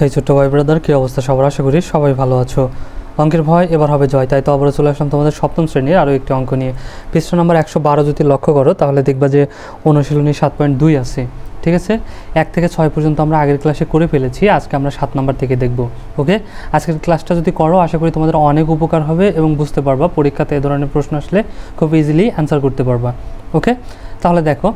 এই ছোট্ট ভাই ব্রাদার, কী অবস্থা সবার? আশা করি সবাই ভালো আছো। অঙ্কের ভয় এবার হবে জয়, তাই তো আবারও চলে আসলাম তোমাদের সপ্তম শ্রেণীর আরও একটি অঙ্ক নিয়ে। পৃষ্ঠ নাম্বার 112 যদি লক্ষ্য করো তাহলে দেখবা যে অনুশীলনী 7.2 আছে। ঠিক আছে, 1 থেকে 6 পর্যন্ত আমরা আগের ক্লাসে করে ফেলেছি। আজকে আমরা 7 নাম্বার থেকে দেখব। ওকে, আজকের ক্লাসটা যদি করো আশা করি তোমাদের অনেক উপকার হবে এবং বুঝতে পারবা পরীক্ষাতে এ ধরনের প্রশ্ন আসলে খুব ইজিলি অ্যান্সার করতে পারবা। ওকে, তাহলে দেখো,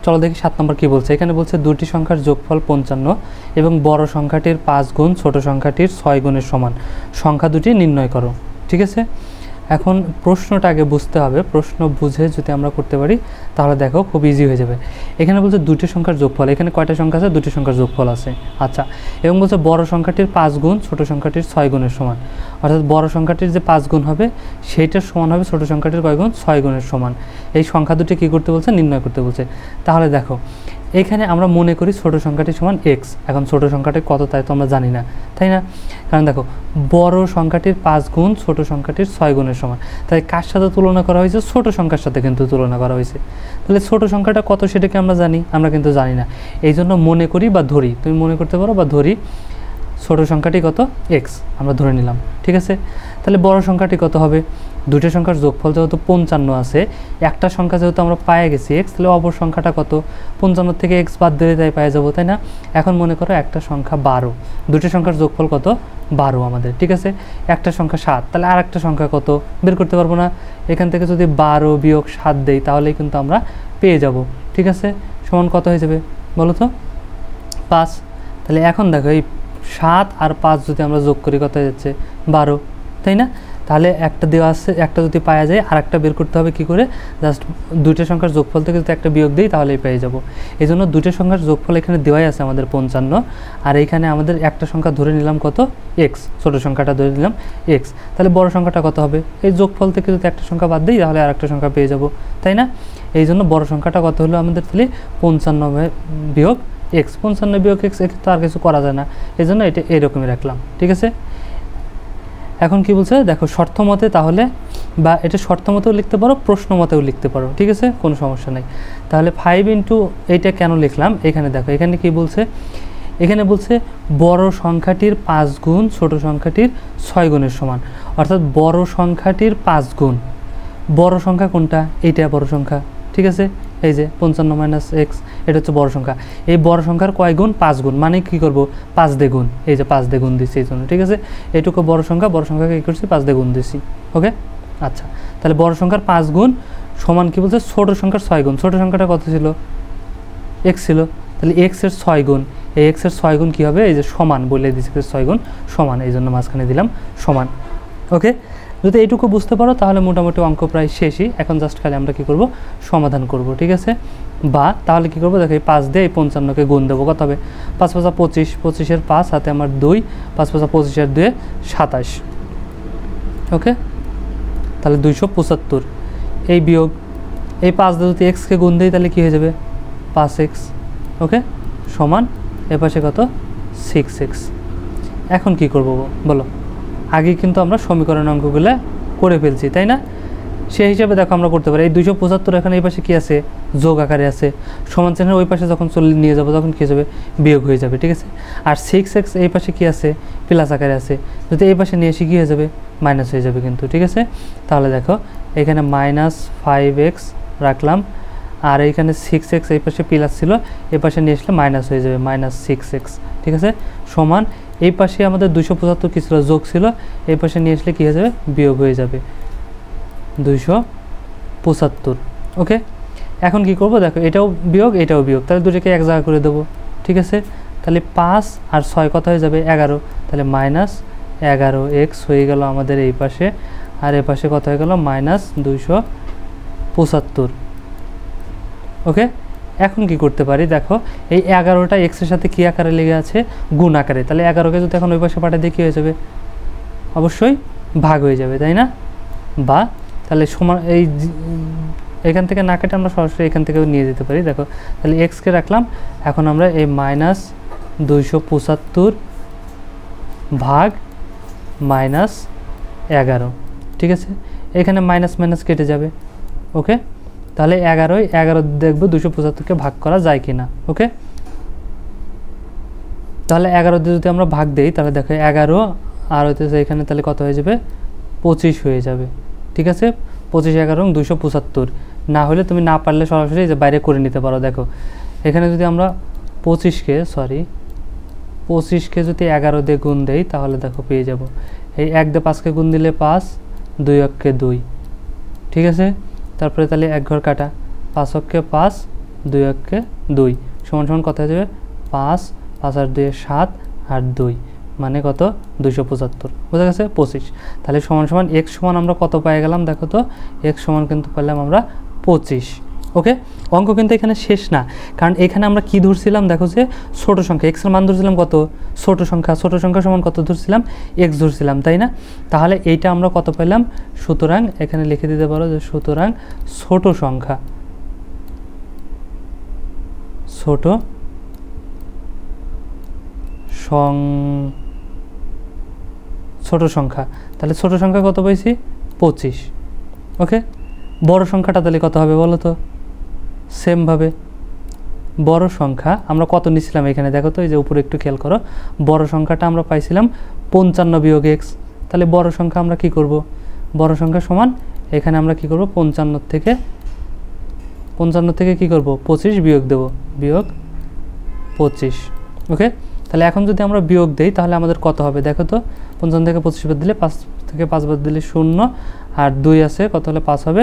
চলো দেখি 7 নম্বর কী বলছে। এখানে বলছে দুটি সংখ্যার যোগফল 55 এবং বড় সংখ্যাটির 5 গুণ ছোট সংখ্যাটির 6 গুণের সমান। সংখ্যা দুটি নির্ণয় করো। ঠিক আছে, এখন প্রশ্নটা আগে বুঝতে হবে। প্রশ্ন বুঝে যদি আমরা করতে পারি তাহলে দেখো খুব ইজি হয়ে যাবে। এখানে বলছে দুটি সংখ্যার যোগফল, এখানে কয়টা সংখ্যা আছে? দুটি সংখ্যার যোগফল আছে। আচ্ছা, এবং বলছে বড় সংখ্যাটির 5 গুণ ছোট সংখ্যাটির 6 গুণের সমান। অর্থাৎ বড় সংখ্যাটির যে 5 গুণ হবে সেইটার সমান হবে ছোট সংখ্যাটির কয় গুণ? 6 গুণের সমান। এই সংখ্যা দুটি কী করতে বলছে? নির্ণয় করতে বলছে। তাহলে দেখো, এখানে আমরা মনে করি ছোট সংখ্যাটি সমান এক্স। এখন ছোট সংখ্যাটি কত তাই তো আমরা জানি না, তাই না? কারণ দেখো, বড় সংখ্যাটির 5 গুণ ছোট সংখ্যাটির 6 গুণের সমান। তাই কার সাথে তুলনা করা হয়েছে? ছোট সংখ্যার সাথে কিন্তু তুলনা করা হয়েছে। তাহলে ছোট সংখ্যাটা কত সেটাকে আমরা জানি? আমরা কিন্তু জানি না। এই জন্য মনে করি বা ধরি, তুমি মনে করতে পারো বা ধরি ছোট সংখ্যাটি কত? এক্স আমরা ধরে নিলাম। ঠিক আছে, তাহলে বড় সংখ্যাটি কত হবে? দুটো সংখ্যার যোগফল যেহেতু 55 আছে, একটা সংখ্যা যেহেতু আমরা পায়ে গেছি এক্স, তাহলে অপর সংখ্যাটা কত? 55 থেকে এক্স বাদ দিলে তাই পায়ে যাবো, তাই না? এখন মনে করো একটা সংখ্যা 12, দুটো সংখ্যার যোগফল কত? 12 আমাদের। ঠিক আছে, একটা সংখ্যা 7, তাহলে আর একটা সংখ্যা কত বের করতে পারবো না? এখান থেকে যদি 12 বিয়োগ 7 দেই তাহলেই কিন্তু আমরা পেয়ে যাব। ঠিক আছে, সমান কত হয়ে যাবে বলো তো? 5। তাহলে এখন দেখো, এই 7 আর 5 যদি আমরা যোগ করি কত হয়ে যাচ্ছে? 12, তাই না? তাহলে একটা দেওয়া আছে, একটা যদি পাওয়া যায় আর একটা বের করতে হবে। কি করে? জাস্ট দুইটা সংখ্যার যোগফল থেকে যদি একটা বিয়োগ দিই তাহলেই পেয়ে যাব। এই জন্য দুইটা সংখ্যার যোগফল এখানে দেওয়াই আছে আমাদের 55, আর এইখানে আমাদের একটা সংখ্যা ধরে নিলাম কত? এক্স। ছোটো সংখ্যাটা ধরে নিলাম এক্স। তাহলে বড় সংখ্যাটা কত হবে? এই যোগফল থেকে যদি একটা সংখ্যা বাদ দিই তাহলে আর একটা সংখ্যা পেয়ে যাব, তাই না? এই জন্য বড় সংখ্যাটা কত হলো আমাদের? তাহলে 55 বিয়োগ এক্স। 55 বিয়োগ এক্স, একে তো আর কিছু করা যায় না, এই জন্য এটা এরকমই রাখলাম। ঠিক আছে, এখন কি বলছে দেখো, শর্ত মতে, তাহলে বা এটা শর্ত মতেও লিখতে পারো, প্রশ্ন মতেও লিখতে পারো। ঠিক আছে, কোনো সমস্যা নেই। তাহলে 5 ইন্টু এইটা কেন লিখলাম? এখানে দেখো, এখানে কি বলছে? এখানে বলছে বড় সংখ্যাটির 5 গুণ ছোট সংখ্যাটির 6 গুণের সমান। অর্থাৎ বড় সংখ্যাটির 5 গুণ, বড় সংখ্যা কোনটা? এইটা বড় সংখ্যা। ঠিক আছে, এই যে 55 মাইনাস এক্স, এটা হচ্ছে বড় সংখ্যা। এই বড় সংখ্যার কয় গুণ? 5 গুণ। মানে কি করব? 5 দিয়ে গুণ। এই যে 5 দিয়ে গুণ দিচ্ছি এই জন্য। ঠিক আছে, এইটুকু বড় সংখ্যা, বড় সংখ্যাকে কী করছি? 5 দিয়ে গুণ দিচ্ছি। ওকে, আচ্ছা, তাহলে বড় সংখ্যার 5 গুণ সমান কি বলছে? ছোট সংখ্যার 6 গুণ। ছোট সংখ্যাটা কত ছিল? এক্স ছিল। তাহলে এক্সের 6 গুণ, এই এক্সের 6 গুণ কী হবে? এই যে সমান বলে দিচ্ছি, 6 গুণ সমান, এই জন্য মাঝখানে দিলাম সমান। ওকে, যদি এইটুকু বুঝতে পারো তাহলে মোটামুটি অঙ্ক প্রায় শেষই। এখন জাস্ট খালি আমরা কী করব? সমাধান করব। ঠিক আছে, বা তাহলে কী করবো দেখো, এই 5 দিয়ে এই 55কে গুণ দেবো। কত হবে? 5 5 25, 25-এর 5 হাতে আমার 2, 5 5 25-এর 2 27। ওকে, তাহলে 275। এই বিয়োগ এই 5 দিয়ে যদি এক্সকে গুণ দিই তাহলে কী হয়ে যাবে? 5x। ওকে, সমান এ পাশে কত? 6x। এখন কি করব বলো? আগে কিন্তু আমরা সমীকরণ অঙ্কগুলো করে ফেলছি, তাই না? সেই হিসাবে দেখো আমরা করতে পারি। এই 275 এখানে এই পাশে কী আছে? যোগ আকারে আছে। সমান চিহ্নের ওই পাশে যখন নিয়ে যাবো তখন কী যাবে? বিয়োগ হয়ে যাবে। ঠিক আছে, আর 6x এই পাশে কী আছে? প্লাস আকারে আছে। যদি এই পাশে নিয়ে এসে কী হয়ে যাবে? মাইনাস হয়ে যাবে কিন্তু। ঠিক আছে, তাহলে দেখো এখানে -5x রাখলাম, আর এইখানে 6x এই পাশে প্লাস ছিল, এই পাশে নিয়ে আসলে মাইনাস হয়ে যাবে, -6x। ঠিক আছে, সমান এই পাশে আমাদের 275 কী ছিল? যোগ ছিল, এই পাশে নিয়ে আসলে কী হয়ে যাবে? বিয়োগ হয়ে যাবে, 275। ওকে, এখন কি করব দেখো, এটাও বিয়োগ এটাও বিয়োগ, তাহলে দুটোকে এক জায়গা করে দেবো। ঠিক আছে, তাহলে 5 আর 6 কত হয়ে যাবে? 11। তাহলে -11x হয়ে গেল আমাদের এই পাশে, আর এ পাশে কত হয়ে গেল? -275। ওকে, এখন কি করতে পারি দেখো, এই 11টা এক্সের সাথে কী আকারে লেগে আছে? গুণ আকারে। তাহলে 11কে যদি এখন ওই পাশে পাঠিয়ে দিয়ে কী হয়ে যাবে? অবশ্যই ভাগ হয়ে যাবে, তাই না? বা তাহলে সমান, এই এখান থেকে না কেটে আমরা সরাসরি এখান থেকেও নিয়ে যেতে পারি। দেখো, তাহলে এক্সকে রাখলাম, এখন আমরা এই -275 ভাগ -11। ঠিক আছে, এখানে মাইনাস মাইনাস কেটে যাবে। ওকে, তাহলে 11 দেখবো 275কে ভাগ করা যায় কি না। ওকে, তাহলে 11 দিয়ে যদি আমরা ভাগ দেই তাহলে দেখো 11 আর হইতেছে এখানে তাহলে কত হয়ে যাবে 25 হয়ে যাবে। ঠিক আছে, 25 11 275। না হলে তুমি না পারলে সরাসরি যে বাইরে করে নিতে পারো। দেখো এখানে যদি আমরা 25কে যদি 11 দিয়ে গুণ দেই তাহলে দেখো পেয়ে যাব এই 1 দিয়ে 5কে গুণ দিলে 5, 2 অক্ষে 2। ঠিক আছে, তারপরে তাহলে 1 ঘর কাটা, 5 অক্ষে 5, 2 অক্ষে 2 সমান সমান কত হয়ে যাবে 5, 5 আর 2 7 আর 2 মানে কত 275। বোঝা গেছে 25। তাহলে সমান সমান x সমান আমরা কত পেয়ে গেলাম দেখো তো, x সমান কিন্তু পেলাম আমরা 25। ওকে, অঙ্ক কিন্তু এখানে শেষ না, কারণ এখানে আমরা কি ধরছিলাম দেখো যে ছোট সংখ্যা, x এর মান ধরছিলাম কত ছোট সংখ্যা সমান কত ধরছিলাম x ধরছিলাম, তাই না? তাহলে এইটা আমরা কত পেলাম, সুতরাং এখানে লিখে দিতে পারো যে সুতরাং ছোট সংখ্যা তাহলে ছোট সংখ্যা কত পাইছি 25। ওকে, বড় সংখ্যাটা তাহলে কত হবে বলো তো? সেমভাবে বড় সংখ্যা আমরা কত নিছিলাম এখানে দেখো তো, এই যে উপরে একটু খেয়াল করো, বড় সংখ্যাটা আমরা পাইছিলাম 55 বিয়োগ x। তাহলে বড় সংখ্যা আমরা কি করব, বড় সংখ্যা সমান এখানে আমরা কি করব 55 থেকে কি করব 25 বিয়োগ দেব, বিয়োগ 25। ওকে, তাহলে এখন যদি আমরা বিয়োগ দেই তাহলে আমাদের কত হবে দেখো তো, 55 থেকে 25 বাদ দিলে 5 থেকে 5 বাদ দিলে 0 আর 2 আছে কত হলে 5 হবে,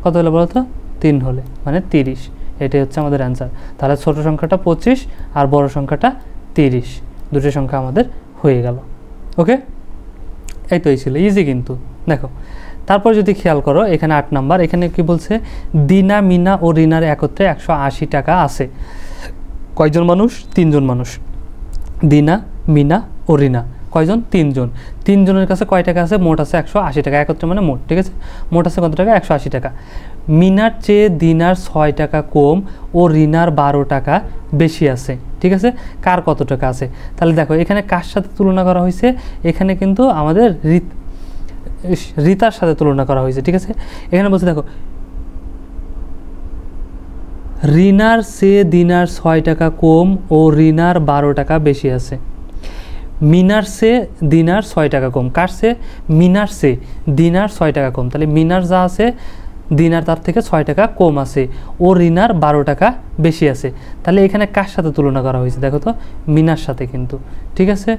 কত হলে বলো তো 3 হলে মানে 30। এটাই হচ্ছে আমাদের অ্যান্সার। তাহলে ছোট সংখ্যাটা 25 আর বড় সংখ্যাটা 30, দুটো সংখ্যা আমাদের হয়ে গেল। ওকে, এই তো এই ছিল ইজি কিন্তু। দেখো তারপর যদি খেয়াল করো এখানে 8 নাম্বার, এখানে কি বলছে দিনা মিনা ও রিনার একত্রে 180 টাকা আছে। কয়জন মানুষ? 3 জন মানুষ। দিনা মিনা ও রিনা কয়জন? 3 জন। 3 জনের কাছে কয় টাকা আছে? মোট আছে 180 টাকা, একত্রে মানে মোট। ঠিক আছে, মোট আছে কত টাকা? 180 টাকা। মিনার চেয়ে দিনার 6 টাকা কম ও রিনার 12 টাকা বেশি আছে। ঠিক আছে, কার কত টাকা আছে? তাহলে দেখো এখানে কার সাথে তুলনা করা হয়েছে, এখানে কিন্তু আমাদের রিতার সাথে তুলনা করা হয়েছে। ঠিক আছে, এখানে বলছে দেখো রিনার চেয়ে দিনার 6 টাকা কম ও রিনার 12 টাকা বেশি আছে। মিনার চেয়ে দিনার 6 টাকা কম, কার চেয়ে? মিনার চেয়ে দিনার 6 টাকা কম। তাহলে মিনার যা আছে দিনার তার থেকে 6 টাকা কম আছে ও রিনার 12 টাকা বেশি আছে। তাহলে এখানে কার সাথে তুলনা করা হয়েছে দেখো তো, মিনার সাথে কিন্তু। ঠিক আছে,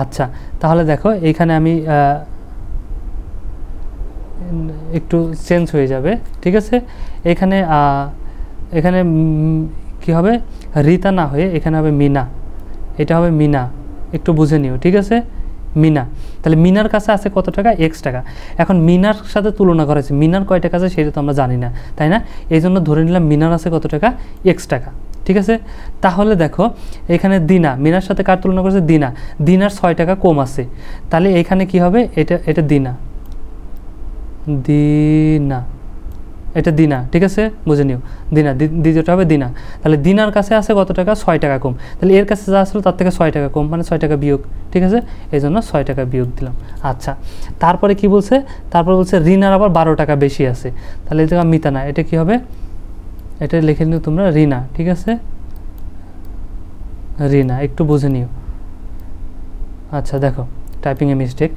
আচ্ছা তাহলে দেখো এইখানে আমি একটু চেঞ্জ হয়ে যাবে। ঠিক আছে, এখানে কি হবে, রিতা না হয়ে এখানে হবে মিনা, এটা হবে মিনা, একটু বুঝে নিও। ঠিক আছে, মিনা। তাহলে মিনার কাছে আছে কত টাকা? x টাকা। এখন মিনার সাথে তুলনা করা হয়েছে, মিনার কয় টাকা আছে সেটা তো আমরা জানি না, তাই না? এই জন্য ধরে নিলাম মিনার আছে কত টাকা? x টাকা। ঠিক আছে, তাহলে দেখো এখানে দিনা, মিনার সাথে কার তুলনা করেছে? দিনা, দিনার 6 টাকা কম আছে। তাহলে এখানে কি হবে, এটা দিনা, এটা দিনা। ঠিক আছে, বুঝে নিও, দিনা, দ্বিতীয়টা হবে দিনা। তাহলে দিনার কাছে আছে কত টাকা? 6 টাকা কম। তাহলে এর কাছে যা আসলো তার থেকে 6 টাকা কম মানে 6 টাকা বিয়োগ। ঠিক আছে, এই জন্য 6 টাকা বিয়োগ দিলাম। আচ্ছা, তারপরে কি বলছে? তারপর বলছে রিনার আবার 12 টাকা বেশি আছে। তাহলে এটা মিতা না, এটা কি হবে? এটা লিখে নিও তোমরা রিনা। ঠিক আছে, রিনা, একটু বুঝে নিও। আচ্ছা দেখো টাইপিংয়ে মিস্টেক।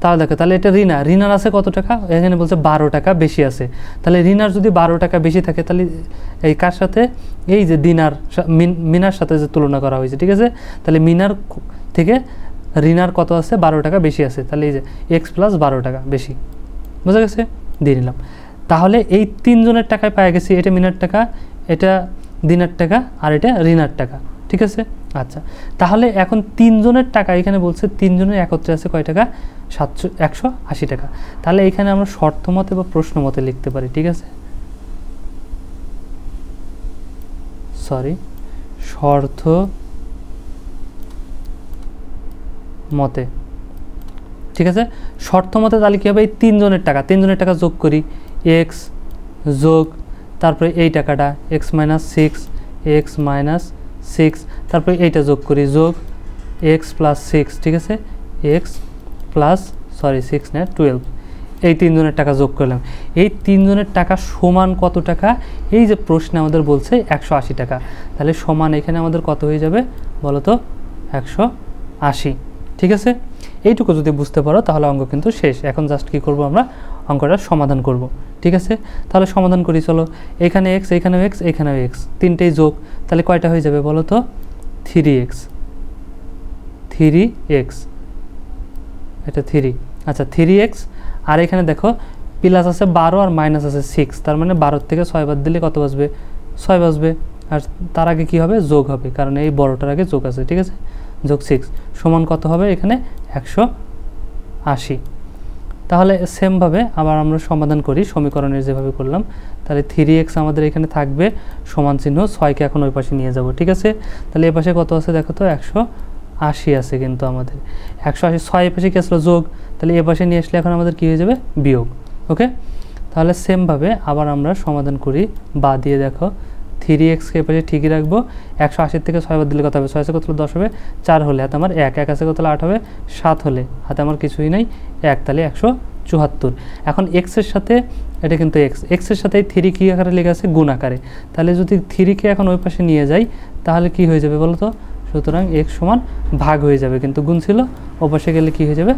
তাহলে দেখো, তাহলে এটা রিনা, রিনার আছে কত টাকা? এখানে বলছে 12 টাকা বেশি আছে। তাহলে রিনার যদি 12 টাকা বেশি থাকে তাহলে এই কার সাথে? এই যে দিনার মিনার সাথে যে তুলনা করা হয়েছে। ঠিক আছে, তাহলে মিনার থেকে রিনার কত আছে? 12 টাকা বেশি আছে। তাহলে এই যে x প্লাস 12 টাকা বেশি। বুঝা গেছে? দিয়ে নিলাম। তাহলে এই 3 জনের টাকায় পাওয়া গেছি, এটা মিনার টাকা, এটা দিনার টাকা আর এটা রিনার টাকা। ঠিক আছে, আচ্ছা তাহলে এখন 3 জনের টাকা এখানে বলছে 3 জনের একত্রে আছে কয় টাকা? 180 টাকা। তাহলে এখানে আমরা শর্ত মতে বা প্রশ্ন মতে লিখতে পারি। ঠিক আছে, শর্ত মতে। ঠিক আছে, শর্ত মতে তাহলে কী হবে? এই 3 জনের টাকা যোগ করি, x যোগ তারপরে এই টাকাটা x মাইনাস 6, তারপরে এইটা যোগ করি, যোগ x প্লাস 6। ঠিক আছে, x প্লাস 6 না 12, এই 3 জনের টাকা যোগ করলাম। এই 3 জনের টাকা সমান কত টাকা? এই যে প্রশ্নে আমাদের বলছে 180 টাকা। তাহলে সমান এখানে আমাদের কত হয়ে যাবে বলো তো? 180। ঠিক আছে, এইটুকু যদি বুঝতে পারো তাহলে অঙ্ক কিন্তু শেষ। এখন জাস্ট কী করবো, আমরা অঙ্কটা সমাধান করব। ঠিক আছে, তাহলে সমাধান করি চলো। এখানে এক্স, এখানেও এক্স, এখানেও এক্স, তিনটেই যোগ, তাহলে কয়টা হয়ে যাবে বলো তো? 3x, 3x, এটা 3, আচ্ছা 3x। আর এখানে দেখো প্লাস আছে 12 আর মাইনাস আছে 6, তার মানে 12 থেকে 6 বাদ দিলে কত বাজবে? 6 বাজবে। আর তার আগে কী হবে? যোগ হবে, কারণ এই বড়টার আগে যোগ আছে। ঠিক আছে, যোগ 6 সমান কত হবে? এখানে 180। তাহলে সেমভাবে আবার আমরা সমাধান করি সমীকরণের যেভাবে করলাম। তাহলে 3x আমাদের এখানে থাকবে সমান চিহ্ন, 6কে এখন ওই পাশে নিয়ে যাব। ঠিক আছে, তাহলে এ পাশে কত আছে দেখো তো? 180 আছে কিন্তু আমাদের 180, 6 এ পাশে কি আসলো? যোগ, তাহলে এ পাশে নিয়ে আসলে এখন আমাদের কী হয়ে যাবে? বিয়োগ। ওকে, তাহলে সেমভাবে আবার আমরা সমাধান করি বা দিয়ে দেখো 3xকে পাশে ঠিকই রাখবো। 180 থেকে 6 বাদ দিলে কত হবে? 6 আছে কত হলে 10 হবে, 4 হলে হাতে আমার 1, 1 আছে কত হলে 8 হবে, 7 হলে হাতে আমার কিছুই নাই 1, তাহলে 174। এখন এক্সের সাথে এটা কিন্তু এক্সের সাথে 3 কী আকারে লেগে আছে? গুণ আকারে। তাহলে যদি 3কে এখন ওই পাশে নিয়ে যাই তাহলে কি হয়ে যাবে বলো তো? সুতরাং x সমান ভাগ হয়ে যাবে, কিন্তু গুণ ছিল, ও পাশে গেলে কী হয়ে যাবে?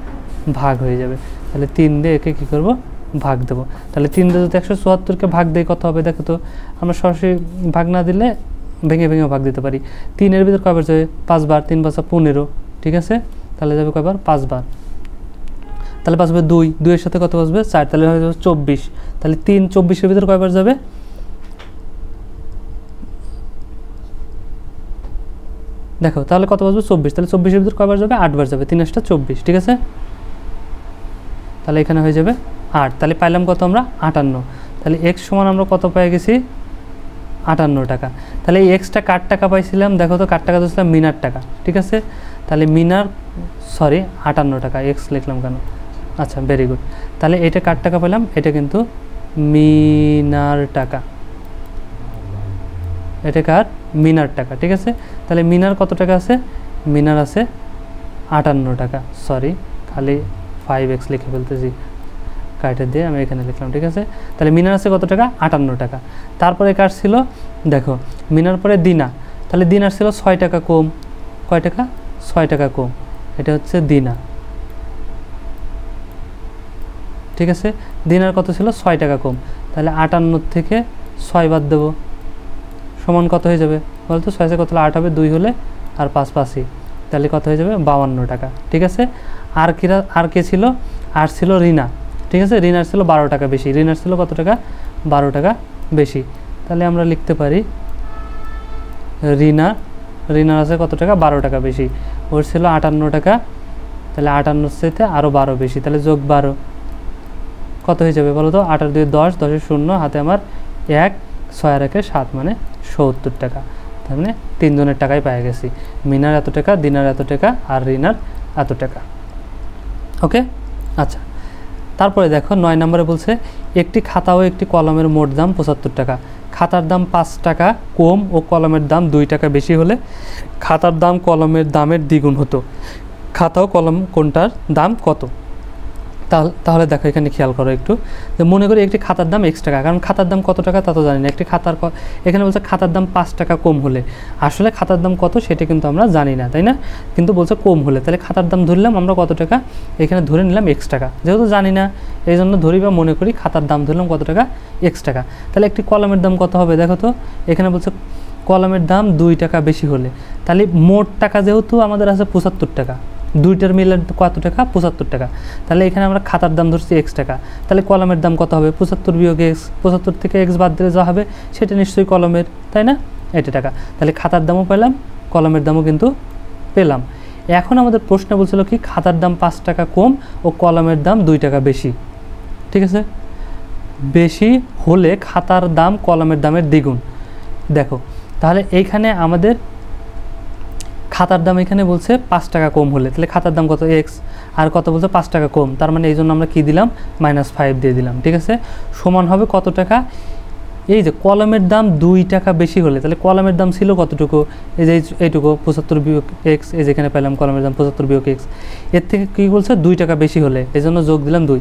ভাগ হয়ে যাবে। তাহলে 3 দিয়ে একে কী করবো? ভাগ দেবো। তাহলে 3 দিয়ে যদি 174কে ভাগ দেয় কত হবে দেখো তো? আমরা সরাসরি ভাগ না দিলে ভেঙে ভেঙেও ভাগ দিতে পারি। 3-এর ভিতর কয়বার যাবে? 5 বার, 3 5 15। ঠিক আছে, তাহলে যাবে কয়বার? 5 বার। তাহলে বাঁচবে 2, 2-এর সাথে কত বাঁচবে? 4, তাহলে হয়ে যাবে 24। তাহলে 3 24-এর ভিতর কয়বার যাবে? দেখো তাহলে কত বাঁচবে? 24। তাহলে 24-এর ভিতর কয়বার যাবে? 8 বার যাবে, 3 8 24। ঠিক আছে, তাহলে এখানে হয়ে যাবে 8। তাহলে পাইলাম কত আমরা? 58। তাহলে এক্স সমান আমরা কত পেয়ে গেছি? 58 টাকা। তাহলে এই এক্সটা কার টাকা পাইছিলাম দেখো তো? কার টাকা দিয়েছিলাম? মিনার টাকা। ঠিক আছে, তাহলে মিনার 58 টাকা, এক্স লিখলাম কেন? আচ্ছা, ভেরি গুড। তাহলে এটা কার টাকা পেলাম? এটা কিন্তু মিনার টাকা, এটা কার? মিনার টাকা। ঠিক আছে, তাহলে মিনার কত টাকা আছে? মিনার আছে 58 টাকা, খালি 5x লিখে ফেলতেছি, কাটে দিয়ে আমি এখানে লিখলাম। ঠিক আছে, তাহলে মিনার আছে কত টাকা? 58 টাকা। তারপরে কার ছিল দেখো? মিনার পরে দিনা, তাহলে দিনার ছিল 6 টাকা কম। কয় টাকা? 6 টাকা কম, এটা হচ্ছে দিনা। ঠিক আছে, দিনার কত ছিল? 6 টাকা কম। তাহলে 58 থেকে 6 বাদ দেবো, সমান কত হয়ে যাবে বলতো? 6 কত হলে 8 হবে, 2 হলে আর 5 5ই, তাহলে কত হয়ে যাবে? 52 টাকা। ঠিক আছে, আর কে ছিল? আর ছিল রিনা। ঠিক আছে, রিনার ছিল 12 টাকা বেশি। রিনার ছিল কত টাকা? 12 টাকা বেশি। তাহলে আমরা লিখতে পারি রিনার আছে কত টাকা? 12 টাকা বেশি। ওর ছিল 58 টাকা, তাহলে 58 চাইতে আরও 12 বেশি, তাহলে যোগ 12 কত হয়ে যাবে বলো তো? 8 আর 2 10, 10 0, হাতে আমার 1, 6 আর 1 7, মানে 70 টাকা। তার মানে 3 জনের টাকাই পেয়ে গেছি। মিনার এত টাকা, দিনার এত টাকা, আর রিনার এত টাকা। ওকে, আচ্ছা, তারপরে দেখো 9 নম্বরে বলছে একটি খাতা ও একটি কলমের মোট দাম 75 টাকা। খাতার দাম 5 টাকা কম ও কলমের দাম 2 টাকা বেশি হলে খাতার দাম কলমের দামের দ্বিগুণ হতো। খাতা ও কলম কোনটার দাম কত? তাহলে দেখো এখানে খেয়াল করো একটু, যে মনে করি একটি খাতার দাম x টাকা, কারণ খাতার দাম কত টাকা তা তো জানি না। একটি এখানে বলছে খাতার দাম 5 টাকা কম হলে, আসলে খাতার দাম কত সেটা কিন্তু আমরা জানি না, তাই না? কিন্তু বলছে কম হলে, তাহলে খাতার দাম ধরলাম আমরা কত টাকা, এখানে ধরে নিলাম x টাকা, যেহেতু জানি না এই জন্য ধরি বা মনে করি খাতার দাম ধরলাম কত টাকা? x টাকা। তাহলে একটি কলমের দাম কত হবে দেখো তো? এখানে বলছে কলমের দাম 2 টাকা বেশি হলে, তাহলে মোট টাকা যেহেতু আমাদের আছে 75 টাকা, দুইটার মিলে কত টাকা? 75 টাকা। তাহলে এখানে আমরা খাতার দাম ধরছি x টাকা, তাহলে কলমের দাম কত হবে? 75 বিয়োগ x, 75 থেকে x বাদ দিলে যা হবে সেটা নিশ্চয়ই কলমের, তাই না? এটা টাকা। তাহলে খাতার দামও পেলাম, কলমের দামও কিন্তু পেলাম। এখন আমাদের প্রশ্ন বলছিল কি? খাতার দাম 5 টাকা কম ও কলমের দাম 2 টাকা বেশি। ঠিক আছে, বেশি হলে খাতার দাম কলমের দামের দ্বিগুণ। দেখো তাহলে এইখানে আমাদের খাতার দাম এখানে বলছে 5 টাকা কম হলে, তাহলে খাতার দাম কত? x, আর কত বলছে? 5 টাকা কম, তার মানে এই জন্য আমরা কি দিলাম? -5 দিয়ে দিলাম। ঠিক আছে, সমান হবে কত টাকা? এই যে কলমের দাম 2 টাকা বেশি হলে তাহলে কলমের দাম ছিল কতটুকু, এই যে এইটুকু 75 বিয়োগ এক্স, এই যেখানে পেলাম কলমের দাম 75 বিয়োগ এক্স, এর থেকে কী বলছে 2 টাকা বেশি হলে, এই জন্য যোগ দিলাম 2,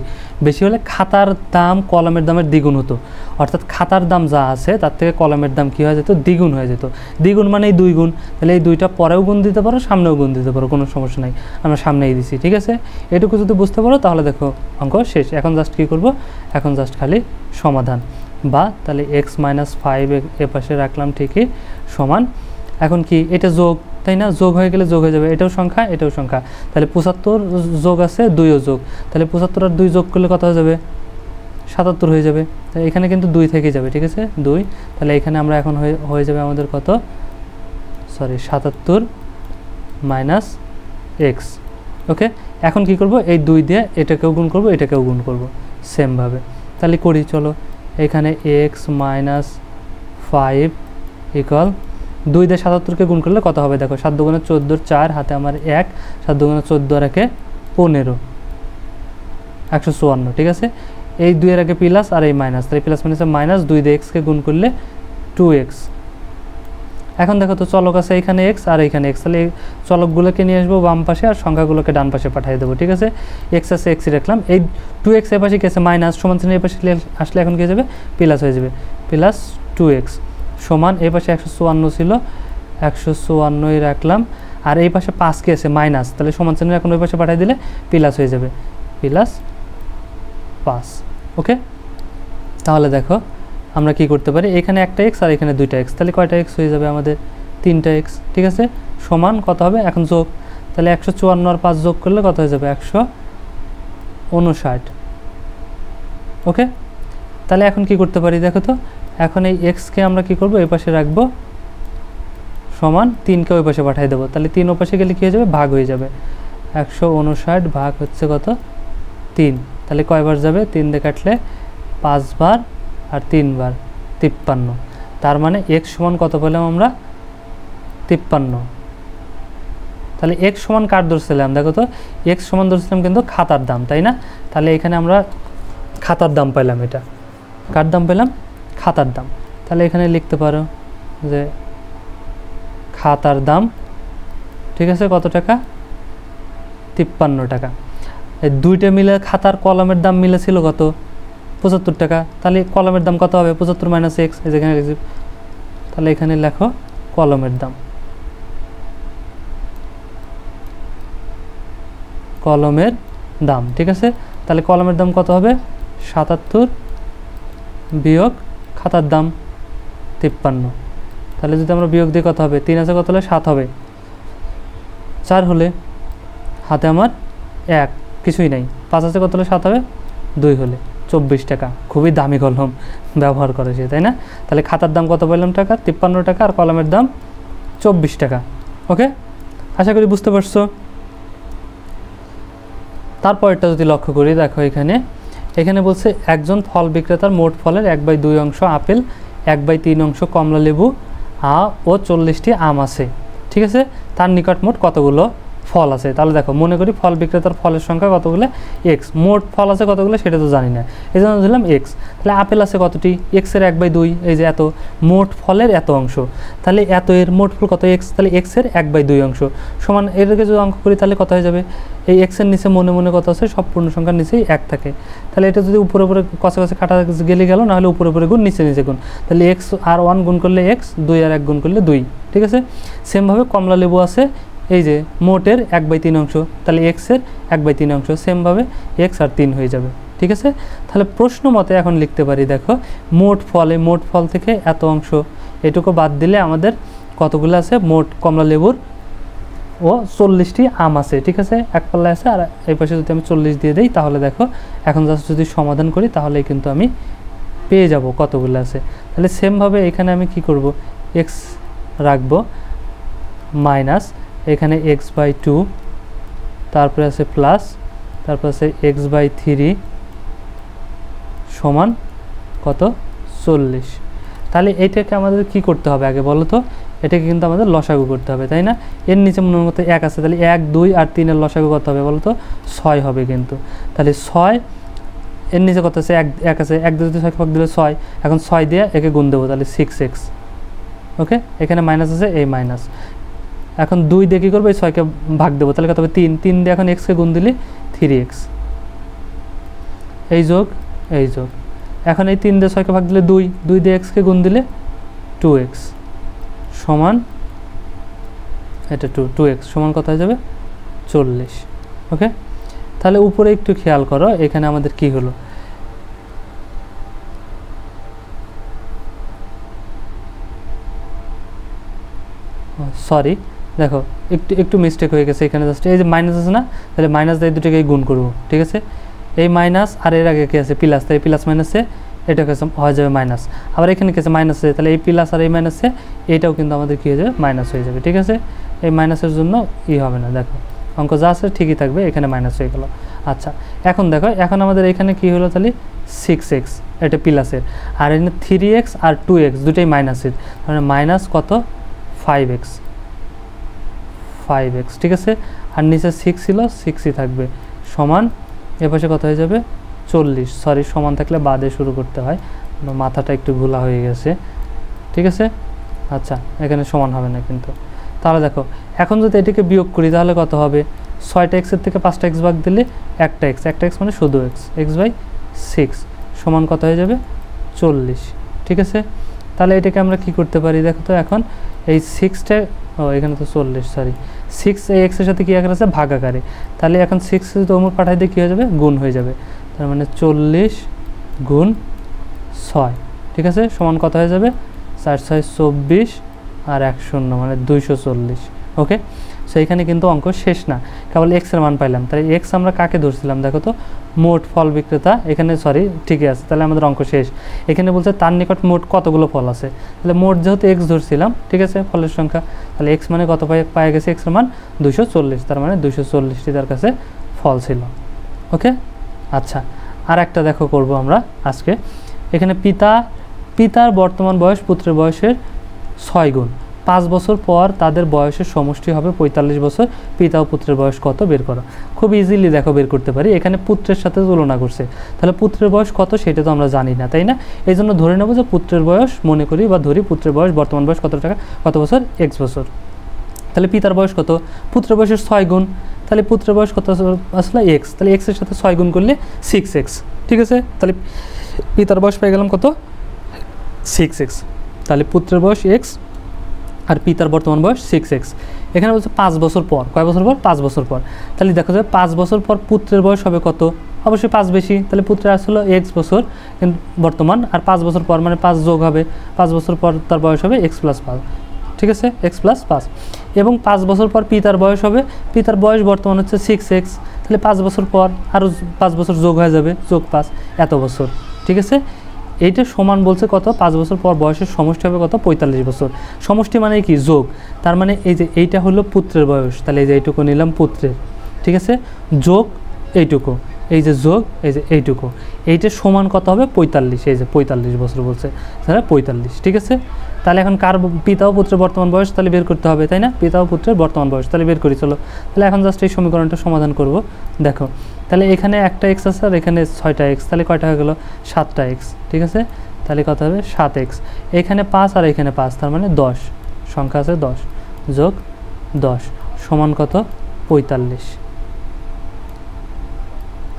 বেশি হলে খাতার দাম কলমের দামের দ্বিগুণ হতো, অর্থাৎ খাতার দাম যা আছে তার থেকে কলমের দাম কী হয়ে যেত, দ্বিগুণ হয়ে যেত। দ্বিগুণ মানে এই 2 গুণ, তাহলে এই 2টা পরেও গুণ দিতে পারো, সামনেও গুণ দিতে পারো, কোনো সমস্যা নাই, আমরা সামনেই দিছি, ঠিক আছে। এটুকু যদি বুঝতে পারো তাহলে দেখো অঙ্ক শেষ। এখন জাস্ট কী করবো, এখন জাস্ট খালি সমাধান, বা তাহলে x - 5 এ পাশে রাখলাম ঠিকই সমান, এখন কি এটা যোগ, তাই না, যোগ হয়ে গেলে যোগ হয়ে যাবে, এটাও সংখ্যা এটাও সংখ্যা, তাহলে 75 যোগ আছে 2ও যোগ, তাহলে 75 আর 2 যোগ করলে কত হয়ে যাবে, 77 হয়ে যাবে, তাই এখানে কিন্তু 2 থেকে যাবে, ঠিক আছে 2, তাহলে এখানে আমরা এখন হয়ে যাবে আমাদের কত, সরি 77 - x। ওকে, এখন কি করব, এই 2 দিয়ে এটাকেও গুণ করব, এটাকেও গুণ করব সেমভাবে, তাহলে করি চলো। এখানে x - 5 ইকুয়াল 2 দিয়ে 77কে গুণ করলে কত হবে দেখো, 7 দুগুণে 14, 4 হাতে আমার 1, 7 দুগুণে 14 আর 1 15, 154, ঠিক আছে। এই 2 এর আগে প্লাস আর এই মাইনাস, তাই প্লাস মাইনাসে মাইনাস, 2 দিয়ে এক্সকে গুণ করলে 2x। এখন দেখো তো চলক আছে এখানে x আর এখানে x, তাহলে এই চলকগুলোকে নিয়ে আসবো বাম পাশে আর সংখ্যাগুলোকে ডান পাশে পাঠিয়ে দেবো, ঠিক আছে। x আছে x রাখলাম, এই 2x এর পাশে গেছে মাইনাস, সমান চিহ্ন এই পাশে আসলে এখন কী হয়ে যাবে, প্লাস হয়ে যাবে, প্লাস 2x সমান, এই পাশে 154 ছিল 154 রাখলাম, আর এই পাশে 5 কে আছে মাইনাস, তাহলে সমান চিহ্ন এখন ওই পাশে পাঠিয়ে দিলে প্লাস হয়ে যাবে, প্লাস 5। ওকে, তাহলে দেখো আমরা কি করতে পারি, এখানে একটা x আর এখানে 2টা x, তাহলে কয়টা x হয়ে যাবে আমাদের, 3টা x, ঠিক আছে। সমান কত হবে, এখন যোগ, তাহলে 154 আর 5 যোগ করলে কত হয়ে যাবে, 159। ওকে, তাহলে এখন কি করতে পারি দেখো তো, এখন এই xকে আমরা কি করব, এই পাশে রাখবো সমান, 3কে ওই পাশে পাঠিয়ে দেবো, তাহলে 3 ওই পাশে গেলে কী হয়ে যাবে, ভাগ হয়ে যাবে, 159 ভাগ হচ্ছে কত, 3, তাহলে কয়বার যাবে, 3 দিয়ে কাটলে 5 বার আর 3 বার 53, তার মানে x সমান কত পেলাম আমরা, 53। তাহলে x সমান কার ধরছিলাম দেখো তো, x সমান ধরছিলাম কিন্তু খাতার দাম, তাই না, তাহলে এখানে আমরা খাতার দাম পেলাম, এটা কার দাম পেলাম, খাতার দাম, তাহলে এখানে লিখতে পারো যে খাতার দাম, ঠিক আছে, কত টাকা, 53 টাকা। এই 2টা মিলে খাতার কলমের দাম মিলে ছিল কত, 75 টাকা, তাহলে কলমের দাম কত হবে, 75 - x, এই যেখানে, তাহলে এখানে লেখো কলমের দাম, কলমের দাম, ঠিক আছে। তাহলে কলমের দাম কত হবে, 77 বিয়োগ খাতার দাম 53, তাহলে যদি আমরা বিয়োগ দিই কত হবে, 3 আছে কত হলে 7 হবে, 4 হলে হাতে আমার 1 কিছুই নাই, 5 আছে কত হলে 7 হবে, 2 হলে 24 টাকা, খুবই দামি কলম ব্যবহার করেছে, তাই না। তাহলে খাতার দাম কত বললাম টাকা, 53 টাকা, আর কলমের দাম 24 টাকা। ওকে, আশা করি বুঝতে পারছো। তারপরটা যদি লক্ষ্য করি দেখো, এখানে বলছে একজন ফল বিক্রেতার মোট ফলের 1/2 অংশ আপেল, 1/3 অংশ কমলা লেবু ও 40টি আম আছে, ঠিক আছে। তার নিকট মোট কতগুলো ফল আছে, তাহলে দেখো মনে করি ফল বিক্রেতার ফলের সংখ্যা কতগুলো, x, মোট ফল আছে কতগুলো সেটা তো জানি না, এই জন্য দিলাম x। তাহলে আপেল আছে কতটি, x এর 1/2, এই যে এত, মোট ফলের এত অংশ, তাহলে এত এর মোট ফল কত, x, তাহলে x এর 1/2 অংশ সমান, এটাকে যদি অঙ্ক করি তাহলে কত হয়ে যাবে, এই x এর নিচে মনে মনে কত আছে, সব পূর্ণ সংখ্যার নিচেই 1 থাকে, তাহলে এটা যদি উপরে উপরে কষে কষে কাটা গেলে গেল, না হলে উপরে উপরে গুণ নিচে নিচে গুণ, তাহলে x আর 1 গুণ করলে x, 2 আর 1 গুণ করলে 2, ঠিক আছে। সেমভাবে কমলা লেবু আছে, এই যে মোটের 1/3 অংশ, তাহলে x এর 1/3 অংশ, সেমভাবে x আর 3 হয়ে যাবে, ঠিক আছে। তাহলে প্রশ্ন মতে এখন লিখতে পারি দেখো, মোট ফল থেকে এত অংশ, এটুকু বাদ দিলে আমাদের কতগুলো আছে, মোট কমলা লেবুর ও 40টি আম আছে, ঠিক আছে, এক পাল্লায় আছে, আর এই পাশে যদি আমি 40 দিয়ে দিই তাহলে দেখো এখন জাস্ট যদি সমাধান করি তাহলেই কিন্তু আমি পেয়ে যাব কতগুলো আছে। তাহলে সেমভাবে এখানে আমি কি করব, x রাখবো মাইনাস, এখানে x/2, তারপরে আছে প্লাস, তারপর আছে x/3 সমান কত, 40। তাহলে এইটাকে আমাদের কি করতে হবে আগে বলো তো, এটাকে কিন্তু আমাদের লসাগু করতে হবে, তাই না। এর নিচে মনের মতো 1 আছে, তাহলে 1, 2 আর 3 এর লসাগু কত হবে বলো তো, 6 হবে কিন্তু। তাহলে 6 এর নিচে কত আছে, এক আছে, 1 দিয়ে 6 ভাগ দিলে 6, এখন 6 দিয়ে একে গুণ দেবো, তাহলে 6x। ওকে, এখানে মাইনাস আছে, এই মাইনাস। এখন 2 দিয়ে কী করবো, এই 6কে ভাগ দেবো, তাহলে কত হবে 3, 3 দিয়ে এখন এক্সকে গুণ দিলে 3x, এই যোগ এই যোগ। এখন এই 3 দিয়ে 6কে ভাগ দিলে 2, 2 দিয়ে এক্সকে গুণ দিলে 2x সমান, এটা 2x সমান কত হয়ে যাবে 40। ওকে, তাহলে উপরে একটু খেয়াল করো, এখানে আমাদের কি হলো, সরি দেখো একটু মিস্টেক হয়ে গেছে এখানে, জাস্ট এই যে মাইনাস আছে না, তাহলে মাইনাস দিয়ে দুটোকে গুণ করবো, ঠিক আছে। এই মাইনাস আর এর আগে কি আছে প্লাস, তাই প্লাস মাইনাসে এটা হয়ে যাবে মাইনাস, আবার এখানে কি আছে মাইনাস আছে, তাহলে এই প্লাস আর এই মাইনাসে এইটাও কিন্তু আমাদের কী হয়ে যাবে মাইনাস হয়ে যাবে, ঠিক আছে। এই মাইনাসের জন্য হবে না, দেখো অঙ্ক যা আছে ঠিকই থাকবে, এখানে মাইনাস হয়ে গেল। আচ্ছা, এখন দেখো এখন আমাদের এখানে কি হলো, তাহলে 6x এটা প্লাসের, আর এখানে 3x আর 2x দুটোই মাইনাসের, মানে মাইনাস কত 5x, ঠিক আছে। আর নিচে 6 ছিল, 6ই থাকবে, সমান এপাশে কত হয়ে যাবে 40, সরি সমান থাকলে বাদে শুরু করতে হয়, মাথাটা একটু ভুলা হয়ে গেছে, ঠিক আছে। আচ্ছা, এখানে সমান হবে না কিন্তু। তাহলে দেখো এখন যদি এটিকে বিয়োগ করি তাহলে কত হবে, 6টা এক্সের থেকে 5টা এক্স ভাগ দিলে একটা এক্স মানে শুধু x/6 সমান কত হয়ে যাবে 40, ঠিক আছে। তাহলে এটাকে আমরা কি করতে পারি, দেখো তো এখন এই 6টা, এখানে তো 40, সরি 6 এই এক্সের সাথে কী আকার আছে ভাগ আকারে, তাহলে এখন 6 যদি ওমর পাঠাই দিয়ে কী হয়ে যাবে গুণ হয়ে যাবে, তার মানে 40 গুণ 6, ঠিক আছে, সমান কত হয়ে যাবে 4 6 24 আর 1 0 মানে 240। ওকে, সো এখানে কিন্তু অঙ্ক শেষ না, কেবল এক্সের মান পাইলাম, তাহলে এক্স আমরা কাকে ধরছিলাম দেখো তো, মোট ফল বিক্রেতা, এখানে সরি ঠিকই আছে, তাহলে আমাদের অঙ্ক শেষ। এখানে বলছে তার নিকট মোট কতগুলো ফল আছে, তাহলে মোট যেহেতু এক্স ধরছিলাম, ঠিক আছে, ফলের সংখ্যা, তাহলে এক্স মানে কত পাওয়া গেছে, এক্সের মান 240, তার মানে 240টি তার কাছে ফল ছিল। ওকে, আচ্ছা আর একটা দেখো করব আমরা আজকে, এখানে পিতার বর্তমান বয়স পুত্রের বয়সের 6 গুণ, 5 বছর পর তাদের বয়সের সমষ্টি হবে 45 বছর, পিতা ও পুত্রের বয়স কত বের করো। খুব ইজিলি দেখো বের করতে পারি, এখানে পুত্রের সাথে তুলনা করছে, তাহলে পুত্রের বয়স কত সেটা তো আমরা জানি না, তাই না, এই জন্য ধরে নেবো যে পুত্রের বয়স, মনে করি বা ধরি পুত্রের বয়স বর্তমান বয়স কত বছর, x বছর। তাহলে পিতার বয়স কত, পুত্রের বয়সের 6 গুণ, তাহলে পুত্রের বয়স কত আসলে x, তাহলে x এর সাথে 6 গুণ করলে 6x, ঠিক আছে। তাহলে পিতার বয়স পেয়ে গেলাম কত 6x, তাহলে পুত্রের বয়স x আর পিতার বর্তমান বয়স 6x। এখানে বলছে 5 বছর পর, কয় বছর পর 5 বছর পর, তাহলে দেখা যাবে 5 বছর পর পুত্রের বয়স হবে কত, অবশ্যই 5 বেশি, তাহলে পুত্রের আসলে x বছর কিন্তু বর্তমান, আর 5 বছর পর মানে 5 যোগ হবে, 5 বছর পর তার বয়স হবে x + 5, ঠিক আছে, x + 5। এবং 5 বছর পর পিতার বয়স হবে, পিতার বয়স বর্তমান হচ্ছে 6x, তাহলে 5 বছর পর আরও 5 বছর যোগ হয়ে যাবে, যোগ 5, এত বছর, ঠিক আছে। এইটা সমান বলছে কত, 5 বছর পর বয়সের সমষ্টি হবে কত 45 বছর, সমষ্টি মানে কি যোগ, তার মানে এই যে এইটা হলো পুত্রের বয়স, তাহলে এই যে এইটুকু নিলাম পুত্রের, ঠিক আছে, যোগ এইটুকু, এই যে যোগ এই যে এইটুকু, এইটা সমান কত হবে 45, এই যে 45 বছর বলছে, তাহলে 45, ঠিক আছে। তাহলে এখন কার পিতা ও পুত্রের বর্তমান বয়স তাহলে বের করতে হবে, তাই না, পিতা ও পুত্রের বর্তমান বয়স, তাহলে বের করি চলো। তাহলে এখন জাস্ট এই সমীকরণটা সমাধান করব, দেখো তাহলে এখানে একটা এক্স আছে আর এখানে 6টা এক্স, তাহলে কয়টা হয়ে গেলো 7টা এক্স, ঠিক আছে, তাহলে কত হবে 7x, এখানে 5 আর এখানে 5, তার মানে 10, সংখ্যা আছে 10 যোগ 10 সমান কত 45,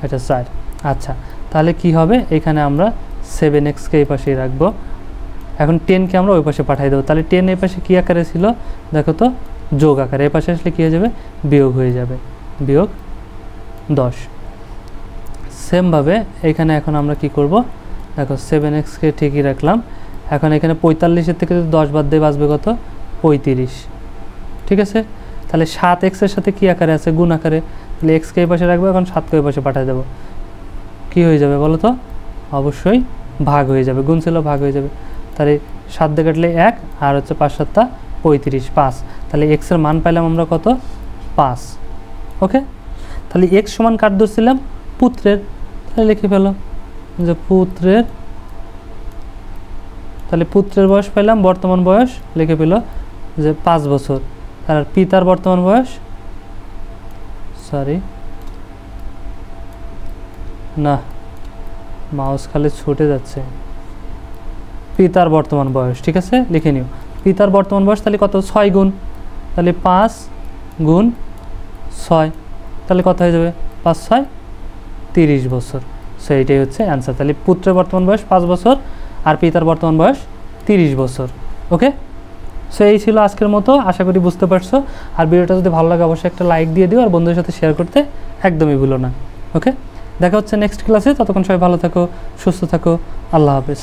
এটা 4। আচ্ছা, তাহলে কি হবে, এখানে আমরা 7xকে এই পাশেই রাখবো, এখন 10কে আমরা ওই পাশে পাঠিয়ে দেবো, তাহলে 10 এই পাশে কী আকারে ছিল দেখো তো, যোগ আকারে, এই পাশে আসলে কী হয়ে যাবে বিয়োগ হয়ে যাবে, বিয়োগ 10। সেমভাবে এখানে এখন আমরা কি করব, দেখো 7xকে ঠিকই রাখলাম, এখন এখানে 45-এর থেকে যদি 10 বাদ দিয়ে বাঁচবে কত 35, ঠিক আছে। তাহলে 7xের সাথে কী আকারে আছে গুণ আকারে, তাহলে xকে এই পাশে রাখবো, এখন 7কে ওই পাশে পাঠিয়ে দেবো, কী হয়ে যাবে বলো তো, অবশ্যই ভাগ হয়ে যাবে, গুণ ছিল ভাগ হয়ে যাবে, তাহলে 7 দিয়ে কাটলে 1 আর হচ্ছে 5 7 35, 5, তাহলে এক্সের মান পাইলাম আমরা কত 5। ওকে, তাহলে এক্স সমান কার ধরছিলাম পুত্রের, তাহলে লিখে ফেলো যে পুত্রের, তাহলে পুত্রের বয়স পেলাম, বর্তমান বয়স লিখে পেল যে 5 বছর, আর পিতার বর্তমান বয়স, সরি না মাউস খালি ছুটে যাচ্ছে। পিতার বর্তমান বয়স, ঠিক আছে, লিখে নিও। পিতার বর্তমান বয়স তাহলে কত? 6 গুণ, তাহলে 5 গুণ 6, তাহলে কত হয়ে যাবে? 5 6 30 বছর। সো এইটাই হচ্ছে অ্যান্সার। তাহলে পুত্রের বর্তমান বয়স 5 বছর আর পিতার বর্তমান বয়স 30 বছর। ওকে, সো এই ছিল আজকের মতো, আশা করি বুঝতে পারছো। আর ভিডিওটা যদি ভালো লাগে অবশ্যই একটা লাইক দিয়ে দিও আর বন্ধুদের সাথে শেয়ার করতে একদমই ভুলো না। ওকে, দেখা হচ্ছে নেক্সট ক্লাসে। ততক্ষণ সবাই ভালো থাকো, সুস্থ থাকো, আল্লাহ হাফেজ।